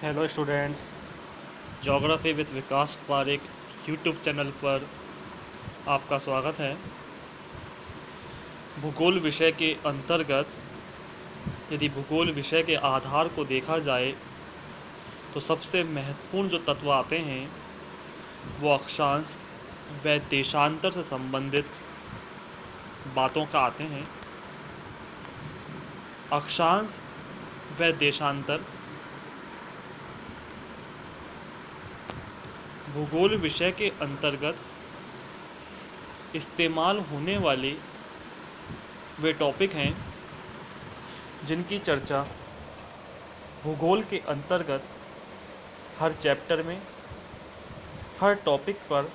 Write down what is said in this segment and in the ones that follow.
Hello students, geography with Vikas Pareek YouTube channel पर आपका स्वागत है। भूगोल विषय के अंतर्गत यदि भूगोल विषय के आधार को देखा जाए तो सबसे महत्वपूर्ण जो तत्व आते हैं वो अक्षांश व देशांतर से संबंधित बातों का आते हैं। अक्षांश व देशांतर भूगोल विषय के अंतर्गत इस्तेमाल होने वाले वे टॉपिक हैं जिनकी चर्चा भूगोल के अंतर्गत हर चैप्टर में हर टॉपिक पर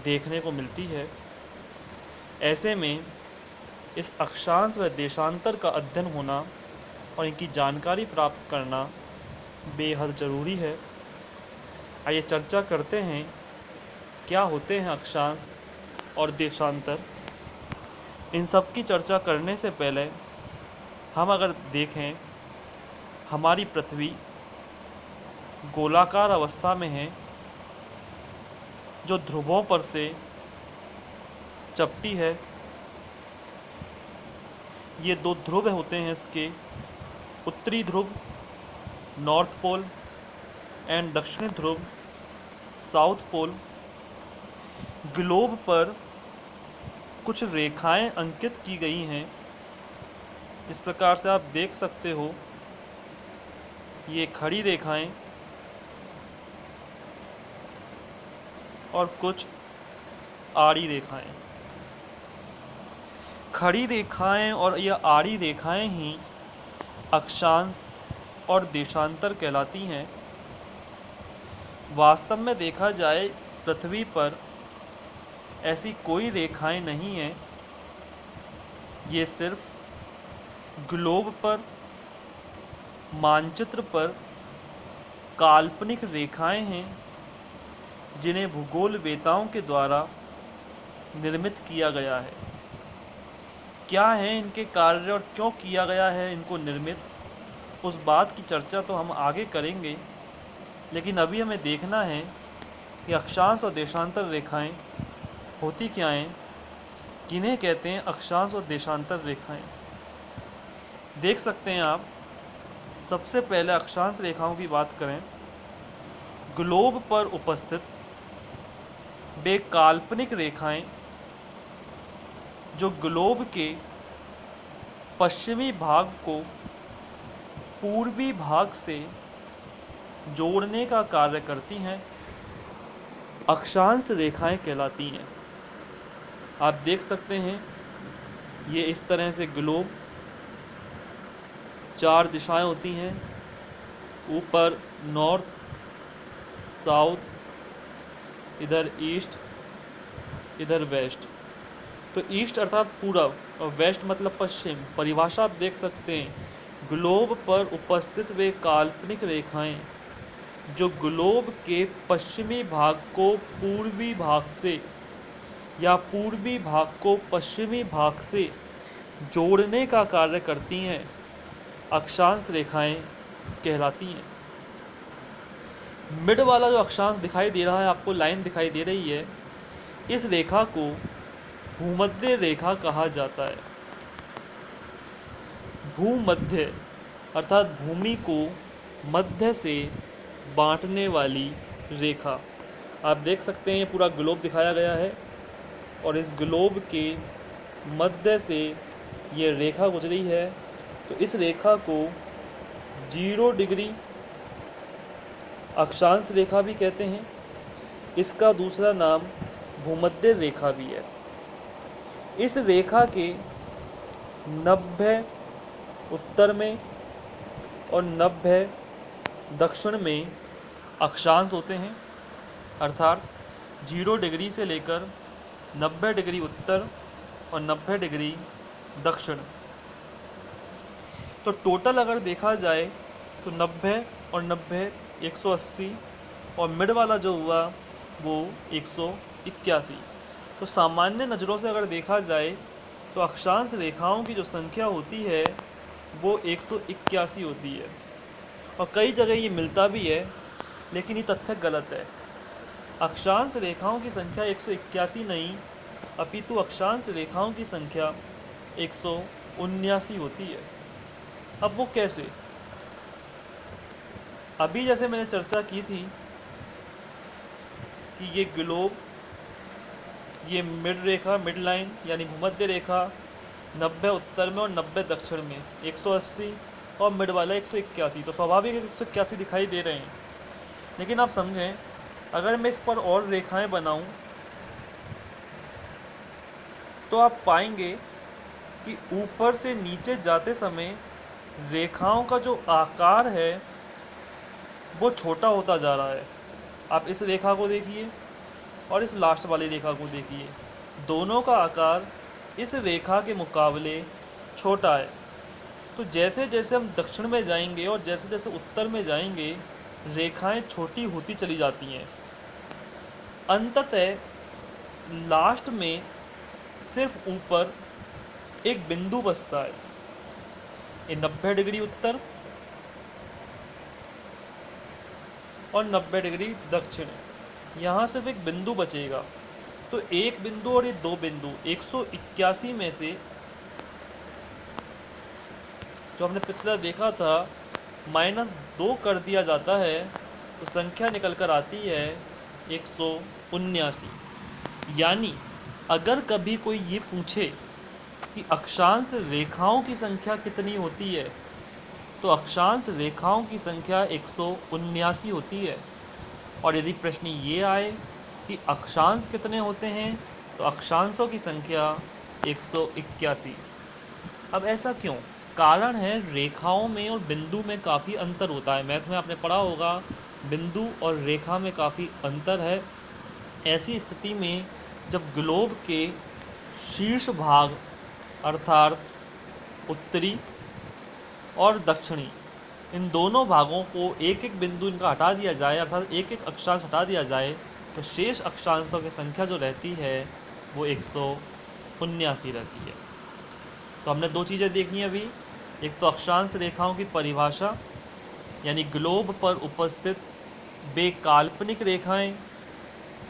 देखने को मिलती है। ऐसे में इस अक्षांश व देशांतर का अध्ययन होना और इनकी जानकारी प्राप्त करना बेहद ज़रूरी है। आइए चर्चा करते हैं क्या होते हैं अक्षांश और देशांतर। इन सब की चर्चा करने से पहले हम अगर देखें, हमारी पृथ्वी गोलाकार अवस्था में है जो ध्रुवों पर से चपटी है। ये दो ध्रुव होते हैं इसके, उत्तरी ध्रुव नॉर्थ पोल एंड दक्षिणी ध्रुव साउथ पोल। ग्लोब पर कुछ रेखाएं अंकित की गई हैं। इस प्रकार से आप देख सकते हो, ये खड़ी रेखाएं और कुछ आड़ी रेखाएं। खड़ी रेखाएं और यह आड़ी रेखाएं ही अक्षांश और देशांतर कहलाती हैं। वास्तव में देखा जाए पृथ्वी पर ऐसी कोई रेखाएं नहीं हैं। ये सिर्फ ग्लोब पर, मानचित्र पर काल्पनिक रेखाएं हैं जिन्हें भूगोलवेताओं के द्वारा निर्मित किया गया है। क्या है इनके कार्य और क्यों किया गया है इनको निर्मित, उस बात की चर्चा तो हम आगे करेंगे। लेकिन अभी हमें देखना है कि अक्षांश और देशांतर रेखाएं होती क्या हैं, किन्हें कहते हैं अक्षांश और देशांतर रेखाएं। देख सकते हैं आप, सबसे पहले अक्षांश रेखाओं की बात करें। ग्लोब पर उपस्थित वे काल्पनिक रेखाएं जो ग्लोब के पश्चिमी भाग को पूर्वी भाग से जोड़ने का कार्य करती हैं, अक्षांश रेखाएं कहलाती हैं। आप देख सकते हैं, ये इस तरह से ग्लोब, चार दिशाएं होती हैं, ऊपर नॉर्थ, साउथ, इधर ईस्ट, इधर वेस्ट। तो ईस्ट अर्थात पूरब और वेस्ट मतलब पश्चिम। परिभाषा आप देख सकते हैं, ग्लोब पर उपस्थित वे काल्पनिक रेखाएं जो ग्लोब के पश्चिमी भाग को पूर्वी भाग से या पूर्वी भाग को पश्चिमी भाग से जोड़ने का कार्य करती हैं, अक्षांश रेखाएं कहलाती हैं। मिड वाला जो अक्षांश दिखाई दे रहा है आपको, लाइन दिखाई दे रही है, इस रेखा को भूमध्य रेखा कहा जाता है। भूमध्य अर्थात भूमि को मध्य से बांटने वाली रेखा। आप देख सकते हैं ये पूरा ग्लोब दिखाया गया है और इस ग्लोब के मध्य से ये रेखा गुजरी है। तो इस रेखा को 0 डिग्री अक्षांश रेखा भी कहते हैं। इसका दूसरा नाम भूमध्य रेखा भी है। इस रेखा के 90 उत्तर में और 90 दक्षिण में अक्षांश होते हैं, अर्थात 0 डिग्री से लेकर 90 डिग्री उत्तर और 90 डिग्री दक्षिण। तो टोटल अगर देखा जाए तो 90 और 90 180 और मिड वाला जो हुआ वो 181। तो सामान्य नज़रों से अगर देखा जाए तो अक्षांश रेखाओं की जो संख्या होती है वो 181 होती है और कई जगह ये मिलता भी है, लेकिन ये तथ्य गलत है। अक्षांश रेखाओं की संख्या 181 नहीं, अपितु अक्षांश रेखाओं की संख्या 179 होती है। अब वो कैसे? अभी जैसे मैंने चर्चा की थी कि ये ग्लोब, ये मिड रेखा, मिड लाइन यानी भूमध्य रेखा 90 उत्तर में और 90 दक्षिण में 180 और मिड वाला 181, तो स्वाभाविक 181 दिखाई दे रहे हैं। लेकिन आप समझें, अगर मैं इस पर और रेखाएं बनाऊं तो आप पाएंगे कि ऊपर से नीचे जाते समय रेखाओं का जो आकार है वो छोटा होता जा रहा है। आप इस रेखा को देखिए और इस लास्ट वाली रेखा को देखिए, दोनों का आकार इस रेखा के मुकाबले छोटा है। तो जैसे जैसे हम दक्षिण में जाएंगे और जैसे जैसे उत्तर में जाएंगे, रेखाएं छोटी होती चली जाती हैं। अंततः लास्ट में सिर्फ ऊपर एक बिंदु बचता है, ये 90 डिग्री उत्तर और 90 डिग्री दक्षिण। यहाँ सिर्फ एक बिंदु बचेगा। तो एक बिंदु और ये दो बिंदु 181 में से जो हमने पिछला देखा था -2 कर दिया जाता है, तो संख्या निकल कर आती है 179। यानी अगर कभी कोई ये पूछे कि अक्षांश रेखाओं की संख्या कितनी होती है, तो अक्षांश रेखाओं की संख्या 179 होती है। और यदि प्रश्न ये आए कि अक्षांश कितने होते हैं, तो अक्षांशों की संख्या 181। अब ऐसा क्यों? कारण है रेखाओं में और बिंदु में काफ़ी अंतर होता है। मैथ में आपने पढ़ा होगा, बिंदु और रेखा में काफ़ी अंतर है। ऐसी स्थिति में जब ग्लोब के शीर्ष भाग अर्थात उत्तरी और दक्षिणी, इन दोनों भागों को एक एक बिंदु इनका हटा दिया जाए, अर्थात एक एक अक्षांश हटा दिया जाए, तो शेष अक्षांशों की संख्या जो रहती है वो 179 रहती है। तो हमने दो चीज़ें देखी अभी, एक तो अक्षांश रेखाओं की परिभाषा, यानी ग्लोब पर उपस्थित वे काल्पनिक रेखाएं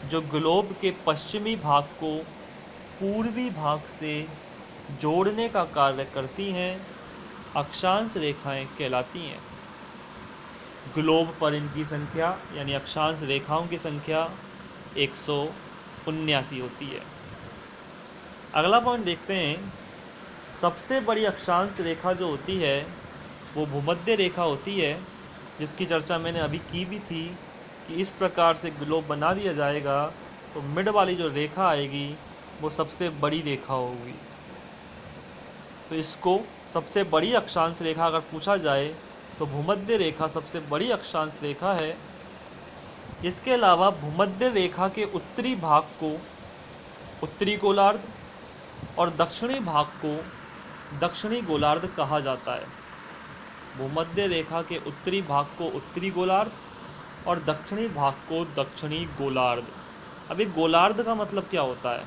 जो ग्लोब के पश्चिमी भाग को पूर्वी भाग से जोड़ने का कार्य करती हैं, अक्षांश रेखाएं कहलाती हैं। ग्लोब पर इनकी संख्या यानी अक्षांश रेखाओं की संख्या 179 होती है। अगला पॉइंट देखते हैं। सबसे बड़ी अक्षांश रेखा जो होती है वो भूमध्य रेखा होती है, जिसकी चर्चा मैंने अभी की भी थी कि इस प्रकार से ग्लोब बना दिया जाएगा तो मिड वाली जो रेखा आएगी वो सबसे बड़ी रेखा होगी। तो इसको सबसे बड़ी अक्षांश रेखा अगर पूछा जाए तो भूमध्य रेखा सबसे बड़ी अक्षांश रेखा है। इसके अलावा भूमध्य रेखा के उत्तरी भाग को उत्तरी गोलार्ध और दक्षिणी भाग को दक्षिणी गोलार्ध कहा जाता है। भूमध्य रेखा के उत्तरी भाग को उत्तरी गोलार्ध और दक्षिणी भाग को दक्षिणी गोलार्ध। अब ये गोलार्ध का मतलब क्या होता है?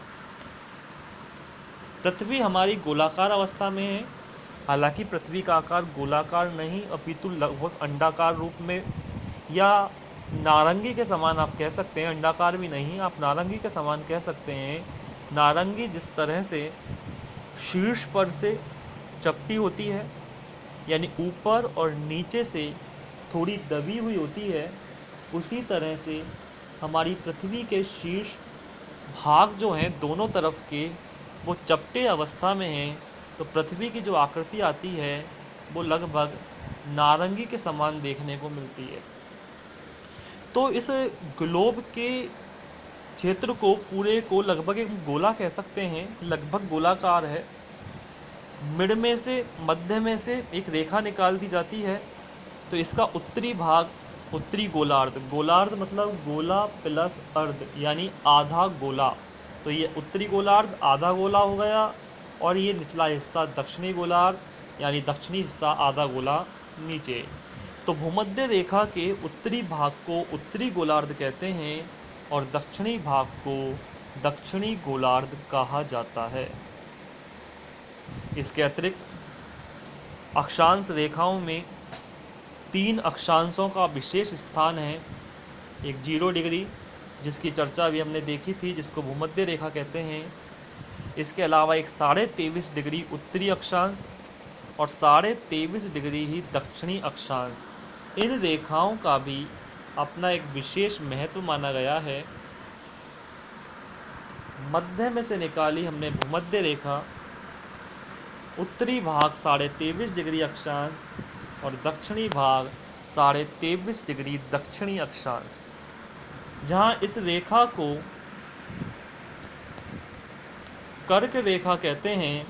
पृथ्वी हमारी गोलाकार अवस्था में है। हालांकि पृथ्वी का आकार गोलाकार नहीं अपितु लगभग अंडाकार रूप में या नारंगी के समान आप कह सकते हैं। अंडाकार भी नहीं, आप नारंगी के समान कह सकते हैं। नारंगी जिस तरह से शीर्ष पर से चपटी होती है, यानी ऊपर और नीचे से थोड़ी दबी हुई होती है, उसी तरह से हमारी पृथ्वी के शीर्ष भाग जो हैं दोनों तरफ के वो चपटे अवस्था में हैं। तो पृथ्वी की जो आकृति आती है वो लगभग नारंगी के समान देखने को मिलती है। तो इस ग्लोब के क्षेत्र को पूरे को लगभग एक गोला कह सकते हैं, लगभग गोलाकार है। मिड में से मध्य में से एक रेखा निकाल दी जाती है, तो इसका उत्तरी भाग उत्तरी गोलार्ध, गोलार्ध मतलब गोला प्लस अर्ध यानी आधा गोला, तो ये उत्तरी गोलार्ध आधा गोला हो गया। और ये निचला हिस्सा दक्षिणी गोलार्ध यानी दक्षिणी हिस्सा आधा गोला नीचे। तो भूमध्य रेखा के उत्तरी भाग को उत्तरी गोलार्ध कहते हैं और दक्षिणी भाग को दक्षिणी गोलार्ध कहा जाता है। इसके अतिरिक्त अक्षांश रेखाओं में 3 अक्षांशों का विशेष स्थान है। एक 0 डिग्री, जिसकी चर्चा अभी हमने देखी थी, जिसको भूमध्य रेखा कहते हैं। इसके अलावा एक 23.5 डिग्री उत्तरी अक्षांश और 23.5 डिग्री ही दक्षिणी अक्षांश। इन रेखाओं का भी अपना एक विशेष महत्व माना गया है। मध्य में से निकाली हमने भूमध्य रेखा, उत्तरी भाग 23.5 डिग्री अक्षांश और दक्षिणी भाग 23.5 डिग्री दक्षिणी अक्षांश। जहाँ इस रेखा को कर्क रेखा कहते हैं,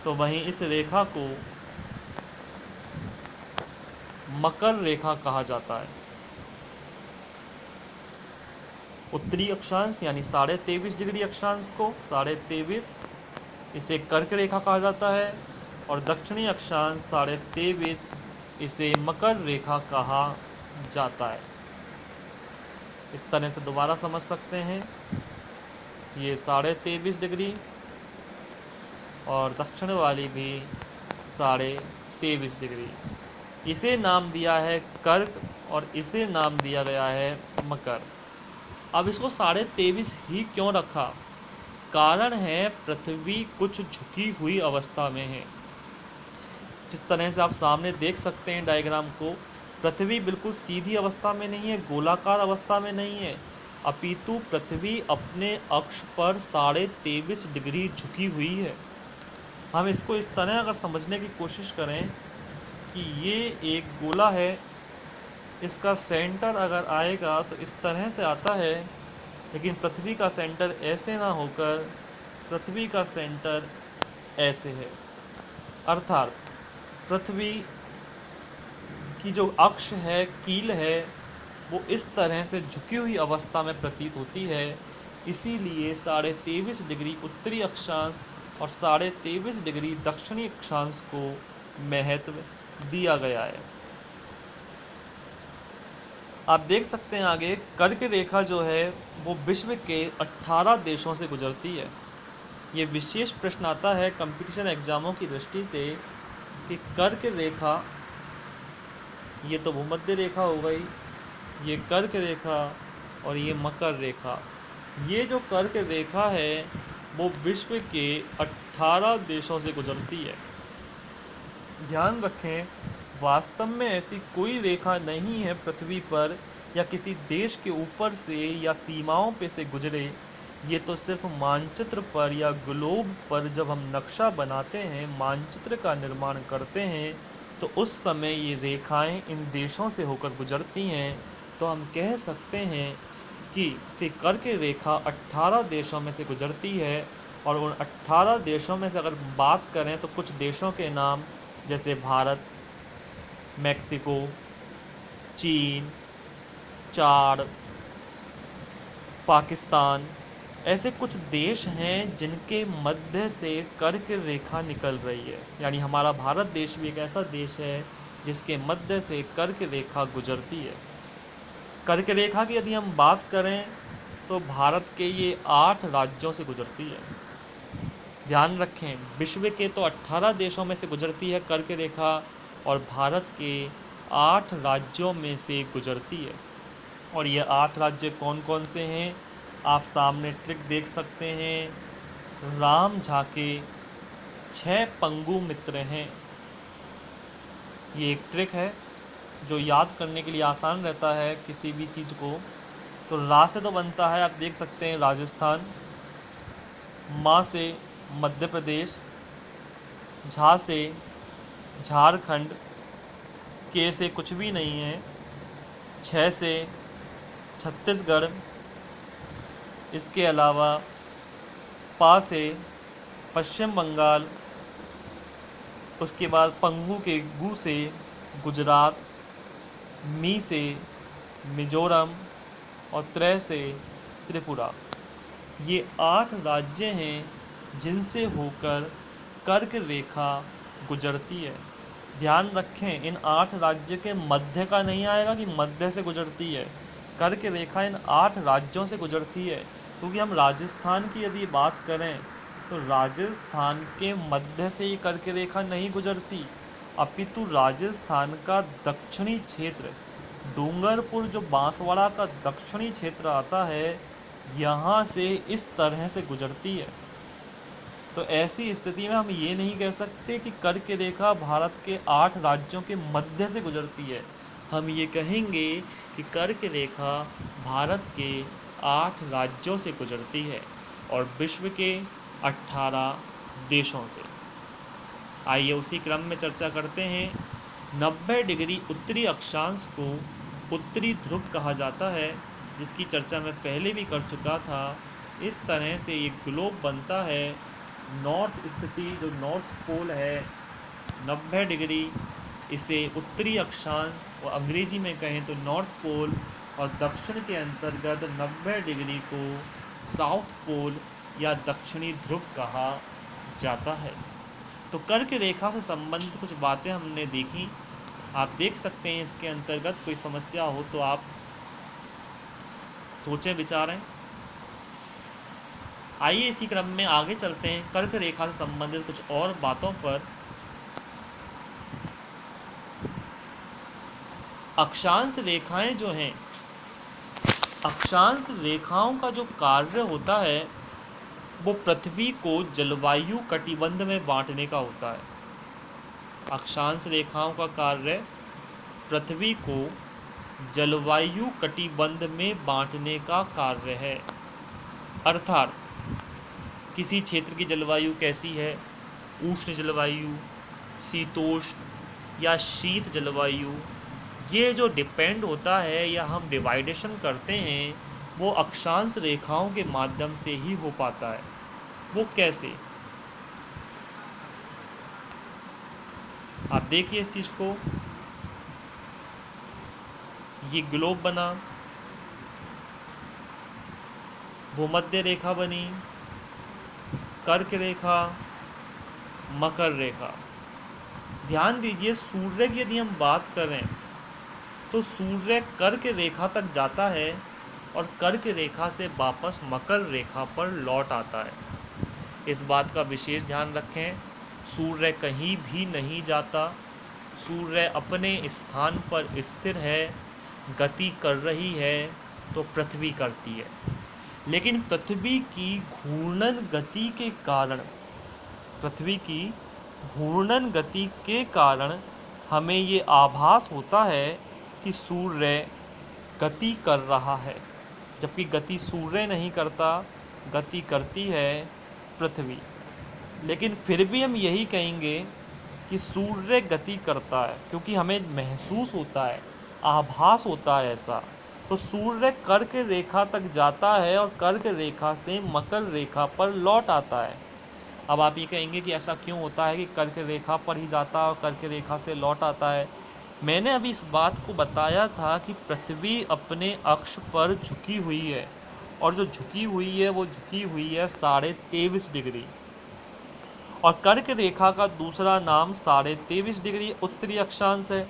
तो वहीं इस रेखा को मकर रेखा कहा जाता है। उत्तरी अक्षांश यानी 23.5 डिग्री अक्षांश को 23.5 इसे कर्क रेखा कहा जाता है और दक्षिणी अक्षांश 23.5 इसे मकर रेखा कहा जाता है। इस तरह से दोबारा समझ सकते हैं, ये 23.5 डिग्री और दक्षिण वाली भी 23.5 डिग्री। इसे नाम दिया है कर्क और इसे नाम दिया गया है मकर। अब इसको 23.5 ही क्यों रखा? कारण है पृथ्वी कुछ झुकी हुई अवस्था में है। जिस तरह से आप सामने देख सकते हैं डायग्राम को, पृथ्वी बिल्कुल सीधी अवस्था में नहीं है, गोलाकार अवस्था में नहीं है, अपितु पृथ्वी अपने अक्ष पर 23.5 डिग्री झुकी हुई है। हम इसको इस तरह अगर समझने की कोशिश करें कि ये एक गोला है, इसका सेंटर अगर आएगा तो इस तरह से आता है, लेकिन पृथ्वी का सेंटर ऐसे ना होकर पृथ्वी का सेंटर ऐसे है। अर्थात पृथ्वी की जो अक्ष है, कील है, वो इस तरह से झुकी हुई अवस्था में प्रतीत होती है। इसीलिए 23.5 डिग्री उत्तरी अक्षांश और 23.5 डिग्री दक्षिणी अक्षांश को महत्व दिया गया है। आप देख सकते हैं आगे, कर्क रेखा जो है वो विश्व के 18 देशों से गुजरती है। ये विशेष प्रश्न आता है कंपटीशन एग्जामों की दृष्टि से कि कर्क रेखा, ये तो भूमध्य रेखा हो गई, ये कर्क रेखा और ये मकर रेखा, ये जो कर्क रेखा है वो विश्व के 18 देशों से गुजरती है। ध्यान रखें, वास्तव में ऐसी कोई रेखा नहीं है पृथ्वी पर या किसी देश के ऊपर से या सीमाओं पे से गुजरे। ये तो सिर्फ मानचित्र पर या ग्लोब पर जब हम नक्शा बनाते हैं, मानचित्र का निर्माण करते हैं, तो उस समय ये रेखाएं इन देशों से होकर गुजरती हैं। तो हम कह सकते हैं कि कर्क रेखा 18 देशों में से गुजरती है। और उन 18 देशों में से अगर बात करें तो कुछ देशों के नाम जैसे भारत, मैक्सिको, चीन, चाड, पाकिस्तान, ऐसे कुछ देश हैं जिनके मध्य से कर्क रेखा निकल रही है। यानी हमारा भारत देश भी एक ऐसा देश है जिसके मध्य से कर्क रेखा गुजरती है। कर्क रेखा की यदि हम बात करें तो भारत के ये 8 राज्यों से गुजरती है। ध्यान रखें, विश्व के तो 18 देशों में से गुजरती है कर्क रेखा और भारत के 8 राज्यों में से गुजरती है। और ये 8 राज्य कौन कौन से हैं? आप सामने ट्रिक देख सकते हैं। राम झा के 6 पंगु मित्र हैं। ये एक ट्रिक है जो याद करने के लिए आसान रहता है किसी भी चीज़ को। तो रा से तो बनता है, आप देख सकते हैं राजस्थान, माँ से मध्य प्रदेश, झा से झारखंड, के से कुछ भी नहीं है, 6 से छत्तीसगढ़, इसके अलावा पा से पश्चिम बंगाल, उसके बाद पंगु के गु से गुजरात, मी से मिजोरम और त्रय से त्रिपुरा। ये 8 राज्य हैं जिनसे होकर कर्क रेखा गुजरती है। ध्यान रखें, इन 8 राज्य के मध्य का नहीं आएगा कि मध्य से गुजरती है। कर्क रेखा इन 8 राज्यों से गुजरती है। क्योंकि हम राजस्थान की यदि बात करें तो राजस्थान के मध्य से ये कर्क रेखा नहीं गुजरती, अपितु राजस्थान का दक्षिणी क्षेत्र, डूंगरपुर जो बांसवाड़ा का दक्षिणी क्षेत्र आता है, यहाँ से इस तरह से गुजरती है। तो ऐसी स्थिति में हम ये नहीं कह सकते कि कर्क रेखा भारत के 8 राज्यों के मध्य से गुजरती है। हम ये कहेंगे कि कर्क रेखा भारत के 8 राज्यों से गुजरती है और विश्व के 18 देशों से। आइए उसी क्रम में चर्चा करते हैं। 90 डिग्री उत्तरी अक्षांश को उत्तरी ध्रुव कहा जाता है, जिसकी चर्चा मैं पहले भी कर चुका था। इस तरह से ये ग्लोब बनता है। नॉर्थ स्थिति जो नॉर्थ पोल है 90 डिग्री, इसे उत्तरी अक्षांश और अंग्रेजी में कहें तो नॉर्थ पोल, और दक्षिण के अंतर्गत 90 डिग्री को साउथ पोल या दक्षिणी ध्रुव कहा जाता है। तो कर्क रेखा से संबंधित कुछ बातें हमने देखी, आप देख सकते हैं। इसके अंतर्गत कोई समस्या हो तो आप सोचें विचारें। आइए इसी क्रम में आगे चलते हैं कर्क रेखा से संबंधित कुछ और बातों पर। अक्षांश रेखाएं जो हैं, अक्षांश रेखाओं का जो कार्य होता है वो पृथ्वी को जलवायु कटिबंध में बांटने का होता है। अक्षांश रेखाओं का कार्य पृथ्वी को जलवायु कटिबंध में बांटने का कार्य है। अर्थात किसी क्षेत्र की जलवायु कैसी है, उष्ण जलवायु, शीतोष्ण या शीत जलवायु, ये जो डिपेंड होता है या हम डिवाइडेशन करते हैं वो अक्षांश रेखाओं के माध्यम से ही हो पाता है। वो कैसे, आप देखिए इस चीज को। ये ग्लोब बना, भूमध्य रेखा बनी, कर्क रेखा, मकर रेखा। ध्यान दीजिए, सूर्य की यदि हम बात करें तो सूर्य कर्क रेखा तक जाता है और कर्क रेखा से वापस मकर रेखा पर लौट आता है। इस बात का विशेष ध्यान रखें, सूर्य कहीं भी नहीं जाता, सूर्य अपने स्थान पर स्थिर है, गति कर रही है तो पृथ्वी करती है। लेकिन पृथ्वी की घूर्णन गति के कारण, पृथ्वी की घूर्णन गति के कारण हमें ये आभास होता है कि सूर्य गति कर रहा है, जबकि गति सूर्य नहीं करता, गति करती है पृथ्वी। लेकिन फिर भी हम यही कहेंगे कि सूर्य गति करता है, क्योंकि हमें महसूस होता है, आभास होता है ऐसा। तो सूर्य कर्क रेखा तक जाता है और कर्क रेखा से मकर रेखा पर लौट आता है। अब आप ये कहेंगे कि ऐसा क्यों होता है कि कर्क रेखा पर ही जाता है और कर्क रेखा से लौट आता है। मैंने अभी इस बात को बताया था कि पृथ्वी अपने अक्ष पर झुकी हुई है, और जो झुकी हुई है वो झुकी हुई है 23.5 डिग्री, और कर्क रेखा का दूसरा नाम 23.5 डिग्री उत्तरी अक्षांश है।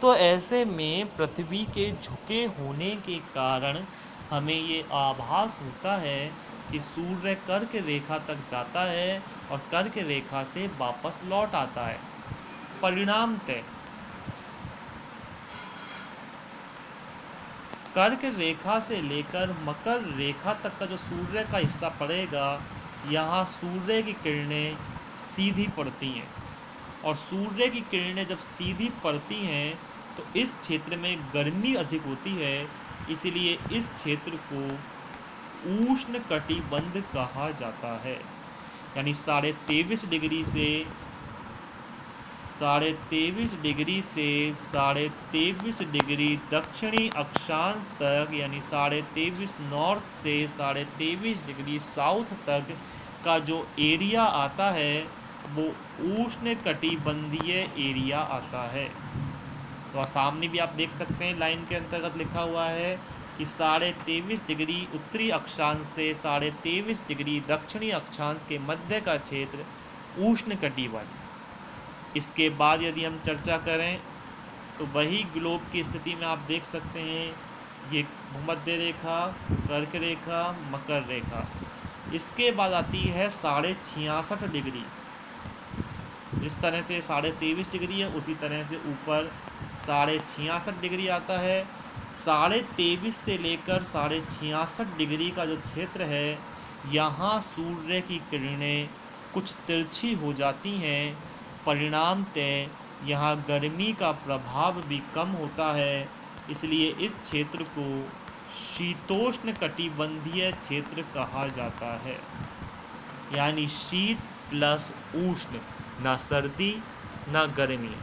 तो ऐसे में पृथ्वी के झुके होने के कारण हमें ये आभास होता है कि सूर्य कर्क रेखा तक जाता है और कर्क रेखा से वापस लौट आता है। परिणामतः कर्क रेखा से लेकर मकर रेखा तक का जो सूर्य का हिस्सा पड़ेगा, यहाँ सूर्य की किरणें सीधी पड़ती हैं, और सूर्य की किरणें जब सीधी पड़ती हैं तो इस क्षेत्र में गर्मी अधिक होती है, इसलिए इस क्षेत्र को उष्ण कटिबंध कहा जाता है। यानी 23.5 डिग्री से 23.5 डिग्री दक्षिणी अक्षांश तक, यानी 23.5 नॉर्थ से 23.5 डिग्री साउथ तक का जो एरिया आता है वो उष्ण कटिबंधीय एरिया आता है। तो सामने भी आप देख सकते हैं, लाइन के अंतर्गत लिखा हुआ है कि 23.5 डिग्री उत्तरी अक्षांश से 23.5 डिग्री दक्षिणी अक्षांश के मध्य का क्षेत्र उष्ण कटिबंध। इसके बाद यदि हम चर्चा करें तो वही ग्लोब की स्थिति में आप देख सकते हैं, ये भूमध्य रेखा, कर्क रेखा, मकर रेखा। इसके बाद आती है 66.5 डिग्री जिस तरह से 23.5 डिग्री है उसी तरह से ऊपर 66.5 डिग्री आता है। 23.5 से लेकर 66.5 डिग्री का जो क्षेत्र है, यहाँ सूर्य की किरणें कुछ तिरछी हो जाती हैं। परिणामतः यहाँ गर्मी का प्रभाव भी कम होता है, इसलिए इस क्षेत्र को शीतोष्ण कटिबंधीय क्षेत्र कहा जाता है। यानी शीत प्लस उष्ण, ना सर्दी ना गर्मी,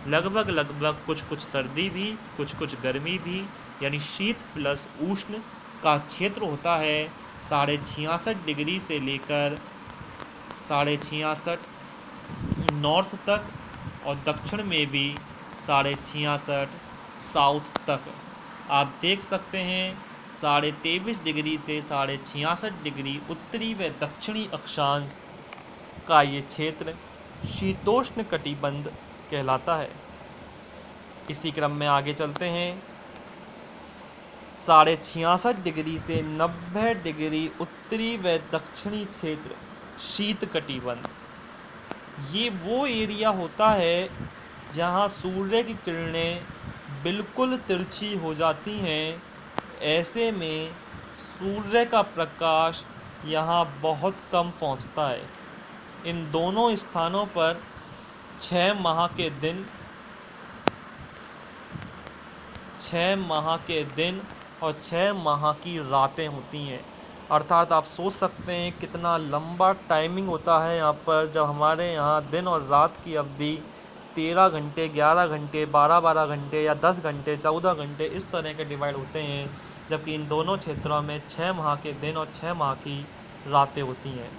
लगभग लगभग कुछ कुछ सर्दी भी कुछ कुछ गर्मी भी, यानी शीत प्लस उष्ण का क्षेत्र होता है 66.5 डिग्री से लेकर 66.5 नॉर्थ तक, और दक्षिण में भी 66.5 साउथ तक। आप देख सकते हैं 23.5 डिग्री से 66.5 डिग्री उत्तरी व दक्षिणी अक्षांश का ये क्षेत्र शीतोष्ण कटिबंध कहलाता है। इसी क्रम में आगे चलते हैं। 66.5 डिग्री से 90 डिग्री उत्तरी व दक्षिणी क्षेत्र शीत कटिबंध। ये वो एरिया होता है जहाँ सूर्य की किरणें बिल्कुल तिरछी हो जाती हैं। ऐसे में सूर्य का प्रकाश यहाँ बहुत कम पहुँचता है। इन दोनों स्थानों पर 6 माह के दिन और 6 माह की रातें होती हैं। अर्थात आप सोच सकते हैं कितना लंबा टाइमिंग होता है यहाँ पर, जब हमारे यहाँ दिन और रात की अवधि 13 घंटे, 11 घंटे, 12 घंटे या 10 घंटे, 14 घंटे इस तरह के डिवाइड होते हैं, जबकि इन दोनों क्षेत्रों में 6 माह के दिन और 6 माह की रातें होती हैं।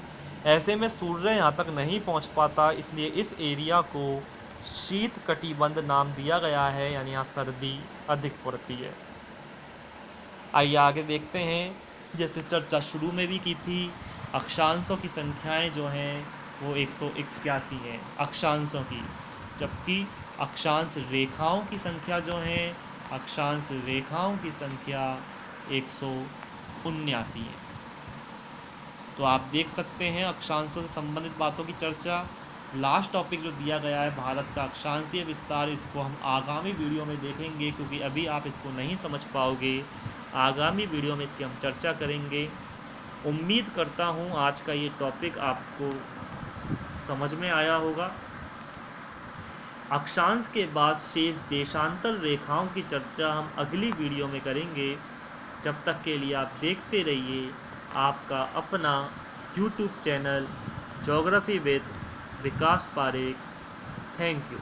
ऐसे में सूर्य यहाँ तक नहीं पहुँच पाता, इसलिए इस एरिया को शीत कटिबंध नाम दिया गया है, यानी यहाँ सर्दी अधिक पड़ती है। आइए आगे देखते हैं। जैसे चर्चा शुरू में भी की थी, अक्षांशों की संख्याएं जो हैं वो 181 हैं अक्षांशों की, जबकि अक्षांश रेखाओं की संख्या जो है, अक्षांश रेखाओं की संख्या 179 है। तो आप देख सकते हैं अक्षांशों से संबंधित बातों की चर्चा। लास्ट टॉपिक जो दिया गया है भारत का अक्षांशीय विस्तार, इसको हम आगामी वीडियो में देखेंगे, क्योंकि अभी आप इसको नहीं समझ पाओगे। आगामी वीडियो में इसकी हम चर्चा करेंगे। उम्मीद करता हूँ आज का ये टॉपिक आपको समझ में आया होगा। अक्षांश के बाद शेष देशांतर रेखाओं की चर्चा हम अगली वीडियो में करेंगे। जब तक के लिए आप देखते रहिए आपका अपना YouTube channel geography with Vikas Parekh. Thank you.